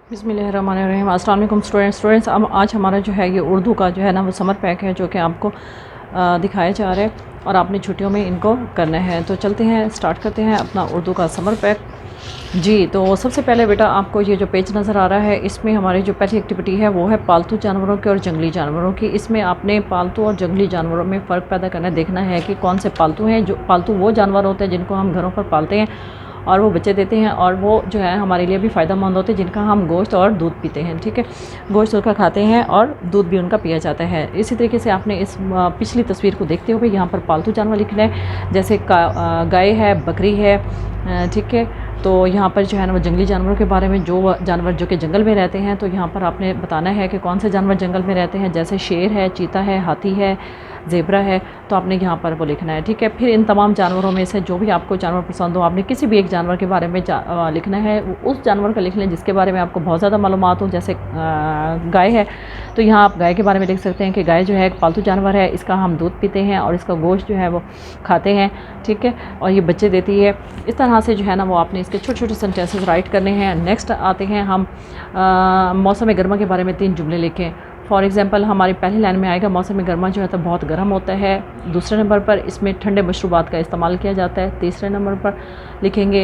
बिस्मिल्लाहिर्रहमानिर्रहीम। अस्सलाम वालेकुम स्टूडेंट्स। अब आज हमारा जो है ये उर्दू का जो है ना वो समर पैक है जो कि आपको दिखाया जा रहा है और आपने छुट्टियों में इनको करना है। तो चलते हैं, स्टार्ट करते हैं अपना उर्दू का समर पैक। जी, तो सबसे पहले बेटा आपको ये जो पेज नज़र आ रहा है इसमें हमारी जो पहली एक्टिविटी है वो है पालतू जानवरों की और जंगली जानवरों की। इसमें आपने पालतू और जंगली जानवरों में फ़र्क पैदा करना, देखना है कि कौन से पालतू हैं। जो पालतू वो जानवर होते हैं जिनको हम घरों पर पालते हैं और वो बच्चे देते हैं, और वो जो है हमारे लिए भी फ़ायदेमंद होते हैं जिनका हम गोश्त और दूध पीते हैं। ठीक है, गोश्त उनका खाते हैं और दूध भी उनका पिया जाता है। इसी तरीके से आपने इस पिछली तस्वीर को देखते हुए यहाँ पर पालतू जानवर लिखना है, जैसे गाय है, बकरी है। ठीक है, तो यहाँ पर जो है ना वो जंगली जानवरों के बारे में, जो जानवर जो कि जंगल में रहते हैं, तो यहाँ पर आपने बताना है कि कौन से जानवर जंगल में रहते हैं। जैसे शेर है, चीता है, हाथी है, ज़ेब्रा है, तो आपने यहाँ पर वो लिखना है। ठीक है, फिर इन तमाम जानवरों में से जो भी आपको जानवर पसंद हो, आपने किसी भी एक जानवर के बारे में लिखना है। उस जानवर का लिख लें जिसके बारे में आपको बहुत ज़्यादा मालूमात हो। जैसे गाय है तो यहाँ आप गाय के बारे में लिख सकते हैं कि गाय जो है एक पालतू जानवर है, इसका हम दूध पीते हैं और इसका गोश्त जो है वो खाते हैं। ठीक है, और ये बच्चे देती है। इस तरह से जो है ना वो आपने इसके छोटे छोटे सेंटेंसेस राइट करने हैं। नेक्स्ट आते हैं हम मौसम गर्मा के बारे में 3 जुमले लिखें। फॉर एग्ज़ाम्पल हमारी पहली लाइन में आएगा मौसम गर्मा जो है तो बहुत गर्म होता है। दूसरे नंबर पर इसमें ठंडे मशरूबात का इस्तेमाल किया जाता है। तीसरे नंबर पर लिखेंगे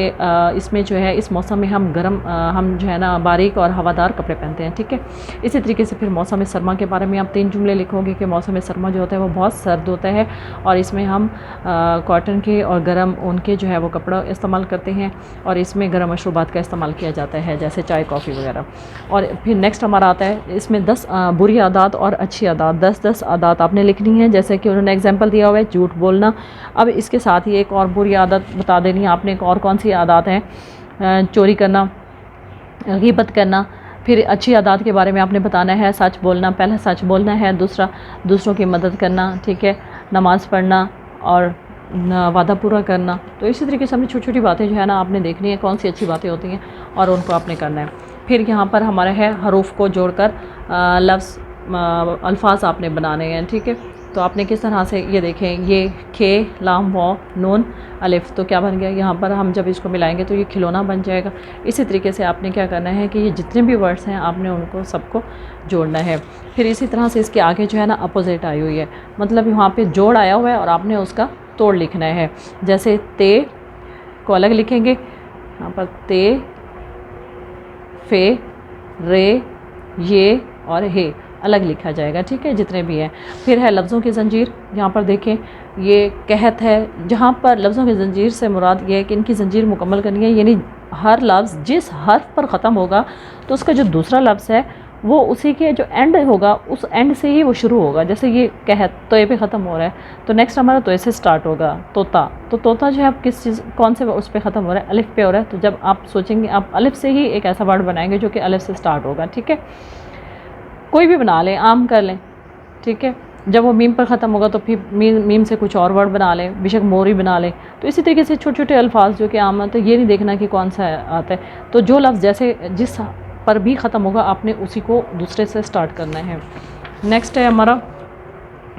इसमें जो है इस मौसम में हम जो है ना बारीक और हवादार कपड़े पहनते हैं। ठीक है, इसी तरीके से फिर मौसम सरमा के बारे में आप 3 जुमले लिखोगे कि मौसम सरमा जो होता है वो बहुत सर्द होता है और इसमें हम कॉटन के और गर्म ऊन के जो है वो कपड़ा इस्तेमाल करते हैं और इसमें गर्म मशरूबात का इस्तेमाल किया जाता है जैसे चाय, कॉफ़ी वगैरह। और फिर नेक्स्ट हमारा आता है इसमें 10 बुरी आदत और अच्छी आदत, 10 आदत आपने लिखनी है। जैसे कि उन्होंने एग्जांपल दिया हुआ है झूठ बोलना। अब इसके साथ ही एक और बुरी आदत बता देनी है आपने, और कौन सी आदत है, चोरी करना, ग़ीबत करना। फिर अच्छी आदत के बारे में आपने बताना है, सच बोलना, पहला सच बोलना है, दूसरा दूसरों की मदद करना। ठीक है, नमाज़ पढ़ना और वादा पूरा करना। तो इसी तरीके से हमने छोटी छोटी बातें जो है ना आपने देखनी है कौन सी अच्छी बातें होती हैं और उनको आपने करना है। फिर यहाँ पर हमारा है हरूफ को जोड़कर लफ्ज़ अल्फाज आपने बनाने हैं। ठीक है, तो आपने किस तरह से ये देखें, ये खे, लाम, वाव, नून, अलिफ, तो क्या बन गया यहाँ पर हम जब इसको मिलाएंगे तो ये खिलौना बन जाएगा। इसी तरीके से आपने क्या करना है कि ये जितने भी वर्ड्स हैं आपने उनको सबको जोड़ना है। फिर इसी तरह से इसके आगे जो है ना अपोजिट आई हुई है, मतलब यहाँ पे जोड़ आया हुआ है और आपने उसका तोड़ लिखना है। जैसे ते को अलग लिखेंगे, यहाँ पर ते, फे, रे, ये और हे अलग लिखा जाएगा। ठीक है, जितने भी हैं। फिर है लफ्ज़ों की ज़ंजीर। यहाँ पर देखें ये कहत है, जहाँ पर लफ्ज़ों की ज़ंजीर से मुराद ये है कि इनकी ज़ंजीर मुकम्मल करनी है, यानी हर लफ्ज़ जिस हर्फ पर ख़त्म होगा तो उसका जो दूसरा लफ्ज़ है वो उसी के जो एंड होगा उस एंड से ही वो शुरू होगा। जैसे ये कहत तो ये पे ख़त्म हो रहा है तो नेक्स्ट हमारा तो ऐसे स्टार्ट होगा। तोता, तो तोता जो है आप किस चीज़ कौन से उस पर ख़त्म हो रहा है, अलिफ पे हो रहा है, तो जब आप सोचेंगे आप अलिफ से ही एक ऐसा वर्ड बनाएंगे जो कि अलिफ से स्टार्ट होगा। ठीक है, कोई भी बना लें, आम कर लें। ठीक है, जब वो मीम पर ख़त्म होगा तो फिर मीम से कुछ और वर्ड बना लें, बेशक मोरी बना लें। तो इसी तरीके से छोटे छोटे अल्फाज जो कि आम आते हैं, ये नहीं देखना कि कौन सा आता है, तो जो लफ्ज़ जैसे जिस पर भी ख़त्म होगा आपने उसी को दूसरे से स्टार्ट करना है। नेक्स्ट है हमारा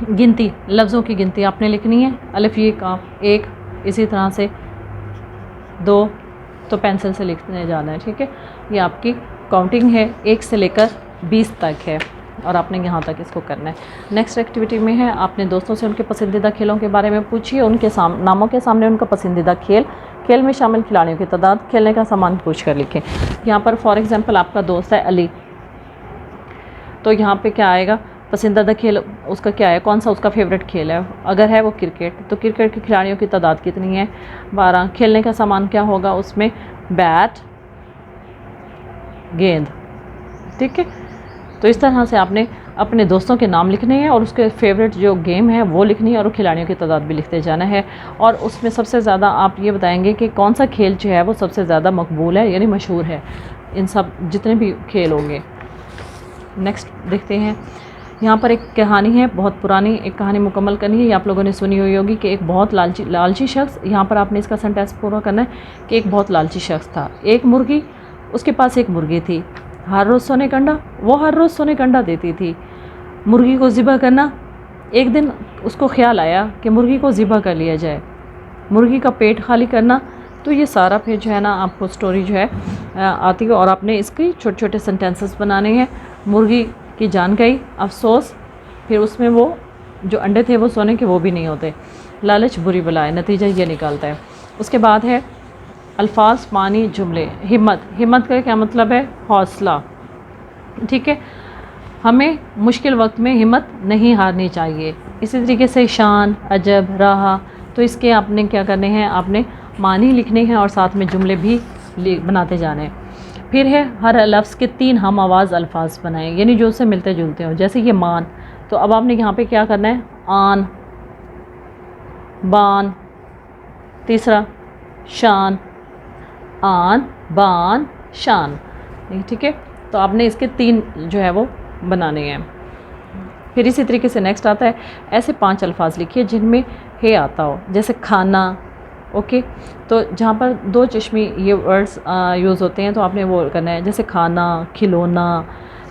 गिनती, लफ्ज़ों की गिनती आपने लिखनी है। अलिफ, ये काफ, 1, इसी तरह से 2 तो पेंसिल से लिखने जाना है। ठीक है, ये आपकी काउंटिंग है, 1 से लेकर 20 तक है और आपने यहाँ तक इसको करना है। नेक्स्ट एक्टिविटी में है आपने दोस्तों से उनके पसंदीदा खेलों के बारे में पूछिए, उनके नामों के सामने उनका पसंदीदा खेल में शामिल खिलाड़ियों की तादाद, खेलने का सामान पूछ कर लिखें। यहाँ पर फॉर एग्जांपल आपका दोस्त है अली, तो यहाँ पे क्या आएगा, पसंदीदा खेल उसका क्या है, कौन सा उसका फेवरेट खेल है। अगर है वो क्रिकेट तो क्रिकेट के खिलाड़ियों की तादाद कितनी है, 12। खेलने का सामान क्या होगा उसमें, बैट, गेंद। ठीक है, तो इस तरह से आपने अपने दोस्तों के नाम लिखने हैं और उसके फेवरेट जो गेम है वो लिखनी है और खिलाड़ियों की तादाद भी लिखते जाना है। और उसमें सबसे ज़्यादा आप ये बताएंगे कि कौन सा खेल जो है वो सबसे ज़्यादा मकबूल है यानी मशहूर है, इन सब जितने भी खेल होंगे। नेक्स्ट देखते हैं, यहाँ पर एक कहानी है, बहुत पुरानी एक कहानी मुकम्मल करनी है। ये आप लोगों ने सुनी हुई होगी कि एक बहुत लालची शख्स, यहाँ पर आपने इसका सेंटेंस पूरा करना है कि एक बहुत लालची शख्स था, एक मुर्गी, उसके पास एक मुर्गी थी, हर रोज़ सोने का अंडा, वो हर रोज़ सोने का अंडा देती थी। मुर्गी को ज़िबा करना, एक दिन उसको ख्याल आया कि मुर्गी को ज़िबा कर लिया जाए। मुर्गी का पेट खाली करना, तो ये सारा फिर जो है ना आपको स्टोरी जो है आती है और आपने इसकी छोटे छोटे सेंटेंसेस बनाने हैं। मुर्गी की जान गई, अफसोस, फिर उसमें वो जो अंडे थे वो सोने के वो भी नहीं होते, लालच बुरी बला है, नतीजा ये निकालता है। उसके बाद है अल्फाज, मानी, जुमले। हिम्मत, हिम्मत का क्या मतलब है? हौसला, ठीक है। हमें मुश्किल वक्त में हिम्मत नहीं हारनी चाहिए। इसी तरीके से शान, अजब, राह, तो इसके आपने क्या करने हैं, आपने मानी लिखने हैं और साथ में जुमले भी बनाते जाने हैं। फिर है हर लफ्ज़ के 3 हम आवाज़ अल्फाज बनाएं, यानी जो उससे मिलते जुलते हो। जैसे ये मान, तो अब आपने यहाँ पे क्या करना है, आन, बान। तीसरा शान, आन, बान, शान, ठीक है। तो आपने इसके 3 जो है वो बनाने हैं। फिर इसी तरीके से नेक्स्ट आता है, ऐसे 5 अल्फाज लिखिए जिनमें हे आता हो, जैसे खाना, ओके। तो जहाँ पर 2 चश्मी ये वर्ड्स यूज़ होते हैं तो आपने वो करना है, जैसे खाना, खिलौना,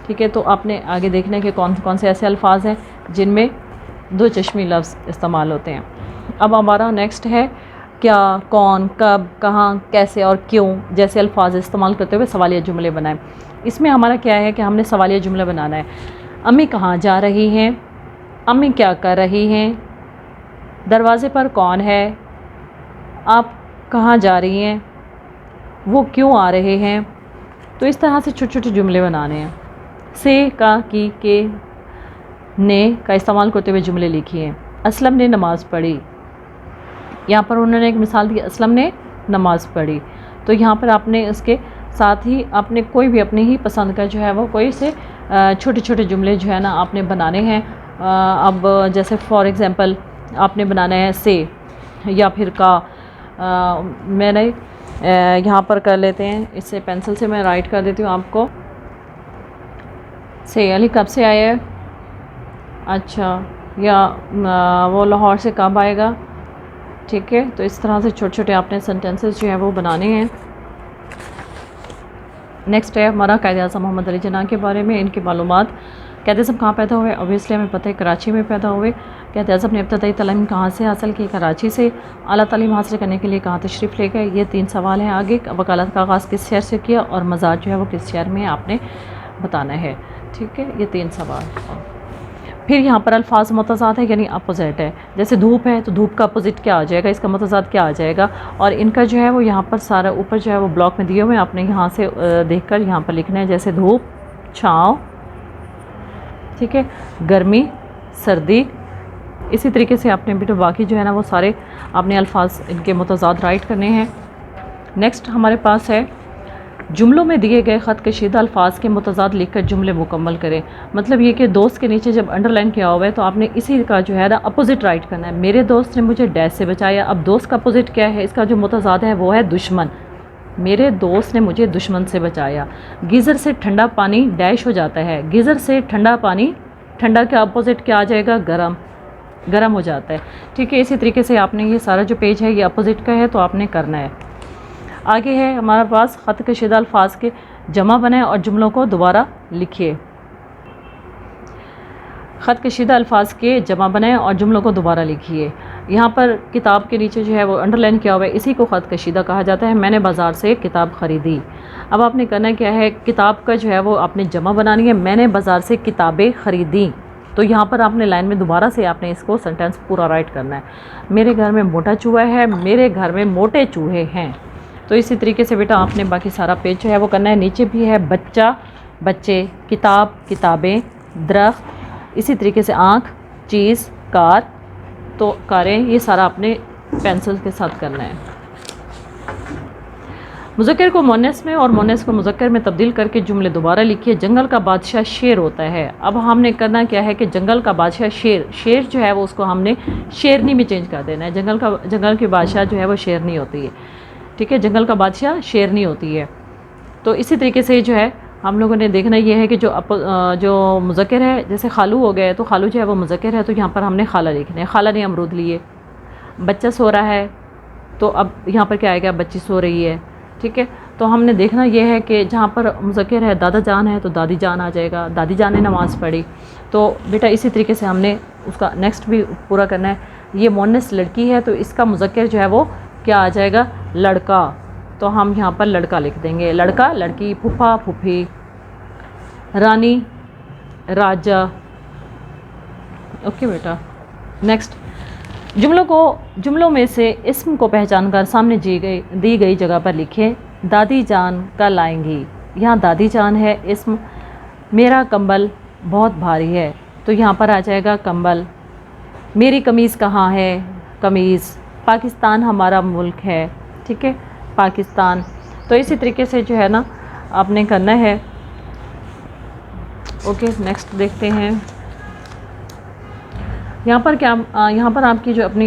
ठीक है। तो आपने आगे देखना है कि कौन कौन से ऐसे अल्फाज हैं जिनमें 2 चश्मी लफ्ज़ इस्तेमाल होते हैं। अब हमारा नेक्स्ट है क्या, कौन, कब, कहाँ, कैसे और क्यों जैसे अल्फाज इस्तेमाल करते हुए सवालिया जुमले बनाएं। इसमें हमारा क्या है कि हमने सवालिया जुमला बनाना है। अम्मी कहाँ जा रही हैं, अम्मी क्या कर रही हैं, दरवाज़े पर कौन है, आप कहाँ जा रही हैं, वो क्यों आ रहे हैं। तो इस तरह से छोटे छोटे जुमले बनाने हैं। से, का, की, के, ने का इस्तेमाल करते हुए जुमले लिखिए। असलम ने नमाज़ पढ़ी, यहाँ पर उन्होंने एक मिसाल दी, असलम ने नमाज़ पढ़ी। तो यहाँ पर आपने उसके साथ ही आपने कोई भी अपनी ही पसंद का जो है वो कोई से छोटे छोटे जुमले जो है ना आपने बनाने हैं। अब जैसे फॉर एग्ज़ाम्पल आपने बनाना है से या फिर का। मैंने यहाँ पर कर लेते हैं, इससे पेंसिल से मैं राइट कर देती हूँ आपको। से अली कब से आया है, अच्छा, या वो लाहौर से कब आएगा, ठीक है। तो इस तरह से छोटे छोटे आपने सेंटेंसेस जो है वो बनाने हैं। नेक्स्ट है हमारा कायद आज़म मोहम्मद अली जिन्ना के बारे में, इनकी मालूमात। कायद आज़म कहाँ पैदा हुए, ऑब्वियसली हमें पता है कराची में पैदा हुए। कायद आज़म ने इब्तदाई तालीम कहाँ से हासिल की, कराची से। आला तालीम हासिल करने के लिए कहाँ तशरीफ़ ले गए, ये 3 सवाल हैं आगे। वकालत का आगाज़ किस शहर से किया और मज़ार जो है वो किस शहर में आपने बताना है, ठीक है। ये 3 सवाल। फिर यहाँ पर अल्फाज मुतज़ाद है, यानी अपोजिट है। जैसे धूप है तो धूप का अपोजिट क्या आ जाएगा, इसका मुतज़ाद क्या आ जाएगा। और इनका जो है वो यहाँ पर सारा ऊपर जो है वो ब्लॉक में दिए हुए हैं, आपने यहाँ से देखकर यहाँ पर लिखना है। जैसे धूप, छाँव, ठीक है, गर्मी, सर्दी। इसी तरीके से आपने बेटा बाकी जो है ना वो सारे आपने अल्फाज इनके मुतज़ाद राइट करने हैं। नेक्स्ट हमारे पास है जुमलों में दिए गए ख़त कशीदा अल्फाज के मुतज़ाद लिखकर जुमले मुकम्मल करें। मतलब ये कि दोस्त के नीचे जब अंडरलाइन किया हुआ है तो आपने इसी का जो है ना अपोजिट राइट करना है। मेरे दोस्त ने मुझे डैश से बचाया। अब दोस्त का अपोजिट क्या है, इसका जो मुतज़ाद है वो है दुश्मन। मेरे दोस्त ने मुझे दुश्मन से बचाया। गीज़र से ठंडा पानी डैश हो जाता है। गीज़र से ठंडा पानी, ठंडा का अपोजिट क्या आ जाएगा, गर्म, गर्म हो जाता है, ठीक है। इसी तरीके से आपने ये सारा जो पेज है ये अपोजिट का है तो आपने करना है। आगे है हमारे पास ख़त कशीदा अल्फाज के जमा बनाएं और जुमलों को दोबारा लिखिए। ख़त कशीदा अल्फाज के जमा बनाएं और जुमलों को दोबारा लिखिए। यहाँ पर किताब के नीचे जो है वो अंडरलाइन किया हुआ है, इसी को ख़त कशीदा कहा जाता है। मैंने बाज़ार से किताब ख़रीदी। अब आपने करना क्या है, किताब का जो है वो आपने जमा बनानी है। मैंने बाज़ार से किताबें ख़रीदी। तो यहाँ पर आपने लाइन में दोबारा से आपने इसको सेंटेंस पूरा राइट करना है। मेरे घर में मोटा चूहा है, मेरे घर में मोटे चूहे हैं। तो इसी तरीके से बेटा आपने बाकी सारा पेज जो है वो करना है। नीचे भी है बच्चा, बच्चे, किताब, किताबें, दरख्त, इसी तरीके से आँख, चीज़, कार, तो कारें, ये सारा आपने पेंसिल के साथ करना है। मुज़क्कर को मुअन्नस में और मुअन्नस को मुज़क्कर में तब्दील करके जुमले दोबारा लिखिए। जंगल का बादशाह शेर होता है। अब हमने करना क्या है कि जंगल का बादशाह शेर, शेर जो है वो उसको हमने शेरनी में चेंज कर देना है। जंगल की बादशाह जो है वो शेरनी होती है, ठीक है। जंगल का बादशाह शेरनी होती है। तो इसी तरीके से जो है हम लोगों ने देखना ये है कि जो मुज़क्कर है, जैसे खालू हो गए तो खालू जो है वो मुज़क्कर है तो यहाँ पर हमने खाला लिखना है। खाला ने अमरूद लिए। बच्चा सो रहा है तो अब यहाँ पर क्या आएगा, बच्ची सो रही है, ठीक है। तो हमने देखना ये है कि जहाँ पर मुज़क्कर है दादा जान है तो दादी जान आ जाएगा। दादी जान ने नमाज़ पढ़ी। तो बेटा इसी तरीके से हमने उसका नेक्स्ट भी पूरा करना है। ये मुअन्नस लड़की है तो इसका मुज़क्कर जो है वो क्या आ जाएगा, लड़का, तो हम यहाँ पर लड़का लिख देंगे, लड़का, लड़की, फूफा, फूफी, रानी, राजा। ओके बेटा। नेक्स्ट, जुमलों में से इस्म को पहचान कर सामने दी गई जगह पर लिखें। दादी जान कल आएंगी। यहाँ दादी जान है इस्म। मेरा कंबल बहुत भारी है, तो यहाँ पर आ जाएगा कंबल। मेरी कमीज़ कहाँ है, कमीज़। पाकिस्तान हमारा मुल्क है, ठीक है, पाकिस्तान। तो इसी तरीके से जो है ना आपने करना है। ओके, नेक्स्ट देखते हैं यहाँ पर क्या। यहाँ पर आपकी जो अपनी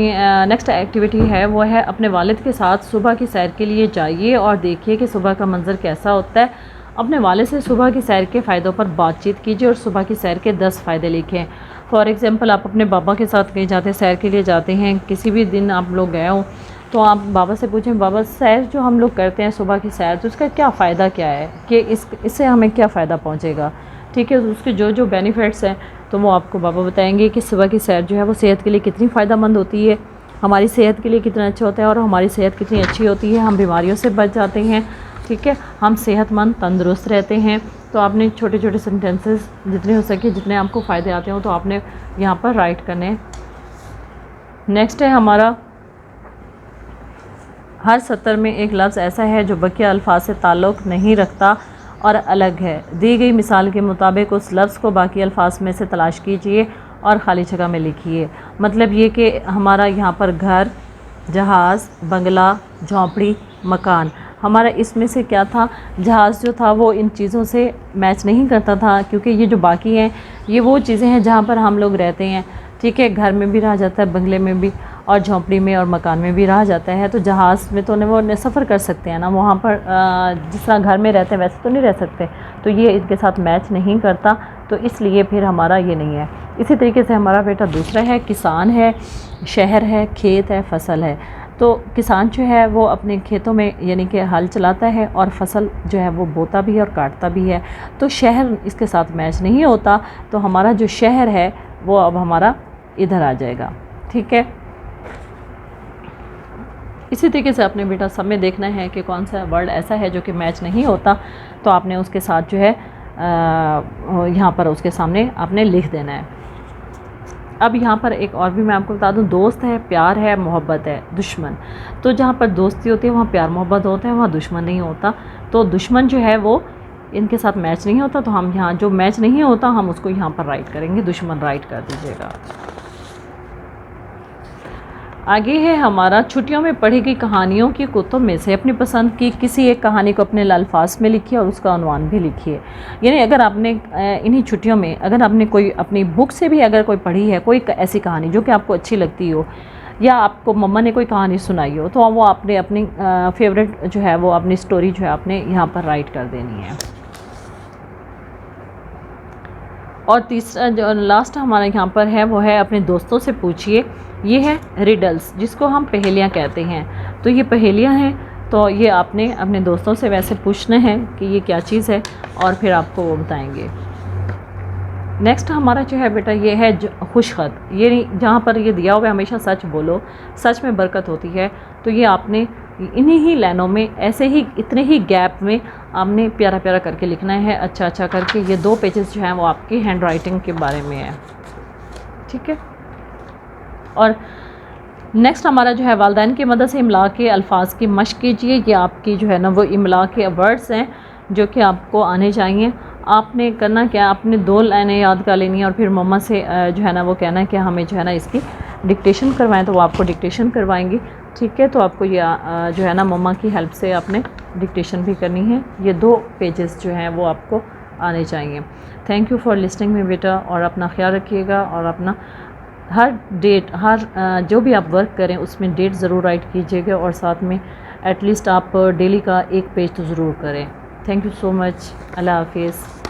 नेक्स्ट एक्टिविटी है वो है अपने वालिद के साथ सुबह की सैर के लिए जाइए और देखिए कि सुबह का मंज़र कैसा होता है। अपने वालिद से सुबह की सैर के फ़ायदों पर बातचीत कीजिए और सुबह की सैर के 10 फ़ायदे लिखें। फॉर एग्ज़ाम्पल, आप अपने बाबा के साथ कहीं जाते हैं, सैर के लिए जाते हैं, किसी भी दिन आप लोग गए हो, तो आप बाबा से पूछें, बाबा सैर जो हम लोग करते हैं सुबह की सैर, तो उसका क्या फ़ायदा क्या है, कि इससे हमें क्या फ़ायदा पहुँचेगा, ठीक है। उसके जो बेनिफिट्स हैं तो वो आपको बाबा बताएंगे कि सुबह की सैर जो है वो सेहत के लिए कितनी फ़ायदेमंद होती है, हमारी सेहत के लिए कितना अच्छा होता है, और हमारी सेहत कितनी अच्छी होती है, हम बीमारियों से बच जाते हैं, ठीक है, हम सेहतमंद तंदुरुस्त रहते हैं। तो आपने छोटे छोटे सेंटेंसेस जितने हो सके, जितने आपको फ़ायदे आते हो, तो आपने यहाँ पर राइट करने। नेक्स्ट है हमारा, हर सत्र में एक लफ्ज़ ऐसा है जो बकिया अल्फाज से ताल्लुक़ नहीं रखता और अलग है। दी गई मिसाल के मुताबिक उस लफ्ज़ को बाकी अल्फाज में से तलाश कीजिए और ख़ाली जगह में लिखिए। मतलब ये कि हमारा यहाँ पर घर, जहाज़, बंगला, झोंपड़ी, मकान, हमारा इसमें से क्या था, जहाज़ जो था वो इन चीज़ों से मैच नहीं करता था, क्योंकि ये जो बाकी हैं ये वो चीज़ें हैं जहाँ पर हम लोग रहते हैं, ठीक है। घर में भी रहा जाता है, बंगले में भी, और झोंपड़ी में और मकान में भी रहा जाता है। तो जहाज़ में तो वो सफ़र कर सकते हैं ना, वहाँ पर जिस तरह घर में रहते हैं वैसे तो नहीं रह सकते, तो ये इसके साथ मैच नहीं करता, तो इसलिए फिर हमारा ये नहीं है। इसी तरीके से हमारा बेटा दूसरा है, किसान है, शहर है, खेत है, फसल है। तो किसान जो है वो अपने खेतों में यानी कि हल चलाता है, और फसल जो है वो बोता भी है और काटता भी है। तो शहर इसके साथ मैच नहीं होता, तो हमारा जो शहर है वो अब हमारा इधर आ जाएगा, ठीक है। इसी तरीके से अपने बेटा सब में देखना है कि कौन सा वर्ड ऐसा है जो कि मैच नहीं होता, तो आपने उसके साथ जो है यहाँ पर उसके सामने आपने लिख देना है। अब यहाँ पर एक और भी मैं आपको बता दूँ, दोस्त है, प्यार है, मोहब्बत है, दुश्मन। तो जहाँ पर दोस्ती होती है वहाँ प्यार मोहब्बत होता है, वहाँ दुश्मन नहीं होता। तो दुश्मन जो है वो इनके साथ मैच नहीं होता, तो हम यहाँ जो मैच नहीं होता हम उसको यहाँ पर राइट करेंगे, दुश्मन राइट कर दीजिएगा। आगे है हमारा, छुट्टियों में पढ़ी गई कहानियों की कुतुब में से अपनी पसंद की किसी एक कहानी को अपने अल्फाज में लिखिए और उसका उन्वान भी लिखिए। यानी अगर आपने इन्हीं छुट्टियों में अगर आपने कोई अपनी बुक से भी अगर कोई पढ़ी है, कोई ऐसी कहानी जो कि आपको अच्छी लगती हो, या आपको मम्मा ने कोई कहानी सुनाई हो, तो वो आपने अपनी फेवरेट जो है वो अपनी स्टोरी जो है आपने यहाँ पर राइट कर देनी है। और तीसरा जो लास्ट हमारा यहाँ पर है वो है, अपने दोस्तों से पूछिए। ये है रिडल्स, जिसको हम पहेलियाँ कहते हैं। तो ये पहेलियाँ हैं, तो ये आपने अपने दोस्तों से वैसे पूछना है कि ये क्या चीज़ है, और फिर आपको वो बताएंगे। नेक्स्ट हमारा जो है बेटा ये है खुशखत। ये जहाँ पर ये दिया हुआ है हमेशा सच बोलो, सच में बरकत होती है। तो ये आपने इन्हीं ही लाइनों में, ऐसे ही इतने ही गैप में आपने प्यारा प्यारा करके लिखना है, अच्छा अच्छा करके। ये 2 पेजेस जो हैं वो आपकी हैंड राइटिंग के बारे में है, ठीक है। और नेक्स्ट हमारा जो है, वालिदैन की मदद से इमला के अल्फाज की मश्क कीजिए। ये आपकी जो है ना वो इमला के वर्ड्स हैं जो कि आपको आने चाहिए। आपने करना क्या, आपने 2 लाइनें याद कर लेनी है, और फिर मम्मा से जो है ना वो कहना है कि हमें जो है ना इसकी डिक्टेशन करवाएं, तो वो आपको डिक्टेशन करवाएंगी, ठीक है। तो आपको ये जो है ना मम्मा की हेल्प से आपने डिक्टेशन भी करनी है। ये 2 पेजेस जो हैं वो आपको आने चाहिए। थैंक यू फॉर लिसनिंग में बेटा, और अपना ख्याल रखिएगा, और अपना हर डेट, हर जो भी आप वर्क करें उसमें डेट ज़रूर राइट कीजिएगा, और साथ में एटलीस्ट आप डेली का 1 पेज तो ज़रूर करें। Thank you so much. अल्लाह हाफिज़।